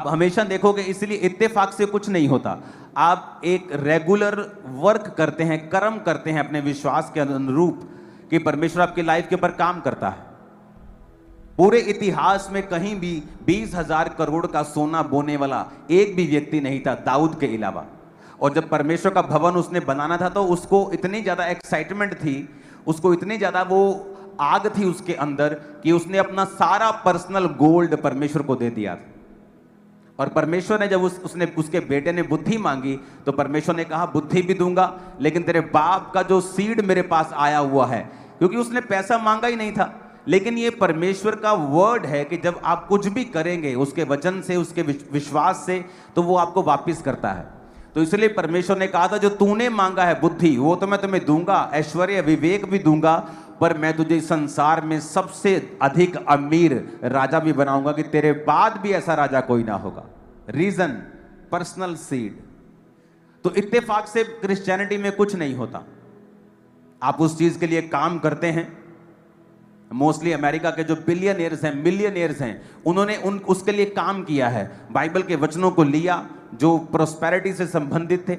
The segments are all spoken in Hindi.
आप हमेशा देखोगे, इसलिए इत्तेफाक से कुछ नहीं होता। आप एक रेगुलर वर्क करते हैं, कर्म करते हैं अपने विश्वास के अनुरूप कि परमेश्वर आपकी लाइफ के ऊपर काम करता है। पूरे इतिहास में कहीं भी 20,000 करोड़ का सोना बोने वाला एक भी व्यक्ति नहीं था, दाऊद के अलावा। और जब परमेश्वर का भवन उसने बनाना था तो उसको इतनी ज्यादा एक्साइटमेंट थी, उसको इतनी ज्यादा वो आग थी उसके अंदर कि उसने अपना सारा पर्सनल गोल्ड परमेश्वर को दे दिया था। और परमेश्वर ने जब उसने उसके बेटे ने बुद्धि मांगी तो परमेश्वर ने कहा बुद्धि भी दूंगा, लेकिन तेरे बाप का जो सीड मेरे पास आया हुआ है, क्योंकि उसने पैसा मांगा ही नहीं था। लेकिन ये परमेश्वर का वर्ड है कि जब आप कुछ भी करेंगे उसके वचन से, उसके विश्वास से, तो वो आपको वापिस करता है। तो इसलिए परमेश्वर ने कहा था जो तूने मांगा है बुद्धि, वो तो मैं तुम्हें दूंगा, ऐश्वर्य विवेक भी दूंगा, पर मैं तुझे संसार में सबसे अधिक अमीर राजा भी बनाऊंगा कि तेरे बाद भी ऐसा राजा कोई ना होगा। Reason, personal seed. तो इत्तेफाक से क्रिश्चियनिटी में कुछ नहीं होता। आप उस चीज के लिए काम करते हैं। मोस्टली अमेरिका के जो बिलियनियर्स हैं, मिलियनियर्स हैं, उन्होंने उसके लिए काम किया है। बाइबल के वचनों को लिया जो प्रोस्पेरिटी से संबंधित थे।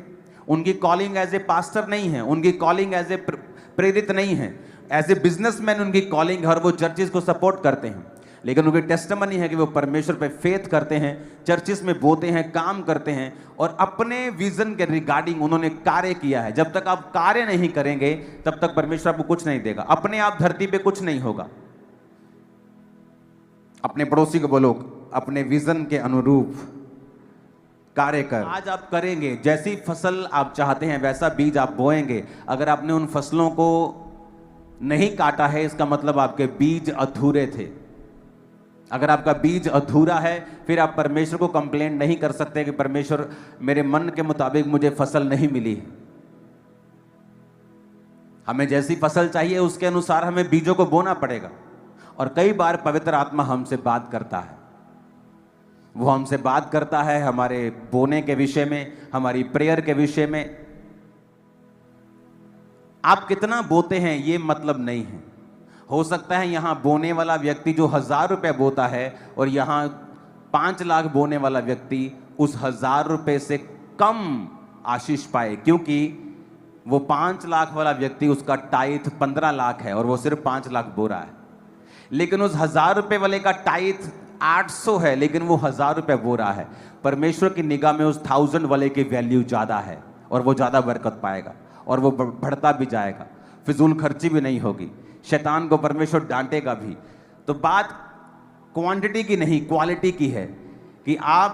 उनकी कॉलिंग एज ए पास्टर नहीं है, उनकी कॉलिंग एज ए प्रेरित नहीं है, एज ए बिजनेसमैन उनकी कॉलिंग, और वो चर्चिस को सपोर्ट करते हैं। लेकिन उनकी टेस्टिमनी है कि वो परमेश्वर पे फेथ करते हैं, चर्चिस में बोते हैं, काम करते हैं, और अपने विजन के रिगार्डिंग उन्होंने कार्य किया है। जब तक आप कार्य नहीं करेंगे तब तक परमेश्वर आपको कुछ नहीं देगा। अपने आप धरती पे कुछ नहीं होगा। अपने पड़ोसी को बोलो, अपने विजन के अनुरूप कार्य कर। आज आप करेंगे, जैसी फसल आप चाहते हैं वैसा बीज आप बोएंगे। अगर आपने उन फसलों को नहीं काटा है, इसका मतलब आपके बीज अधूरे थे। अगर आपका बीज अधूरा है, फिर आप परमेश्वर को कंप्लेंट नहीं कर सकते कि परमेश्वर मेरे मन के मुताबिक मुझे फसल नहीं मिली। हमें जैसी फसल चाहिए उसके अनुसार हमें बीजों को बोना पड़ेगा। और कई बार पवित्र आत्मा हमसे बात करता है। वो हमसे बात करता है हमारे बोने के विषय में, हमारी प्रेयर के विषय में। आप कितना बोते हैं ये मतलब नहीं है। हो सकता है यहां बोने वाला व्यक्ति जो 1,000 रुपए बोता है और यहां 5 लाख बोने वाला व्यक्ति उस 1,000 रुपए से कम आशीष पाए, क्योंकि वो 5 लाख वाला व्यक्ति उसका टाइथ 15 लाख है और वो सिर्फ 5 लाख बो रहा है। लेकिन उस 1,000 रुपए वाले का टाइथ 800 है, लेकिन वो 1,000 रुपए बो रहा है। परमेश्वर की निगाह में उस 1000 वाले की वैल्यू ज्यादा है और वो ज्यादा बरकत पाएगा और वो बढ़ता भी जाएगा, फिजूल खर्ची भी नहीं होगी, शैतान को परमेश्वर डांटेगा भी। तो बात क्वांटिटी की नहीं, क्वालिटी की है कि आप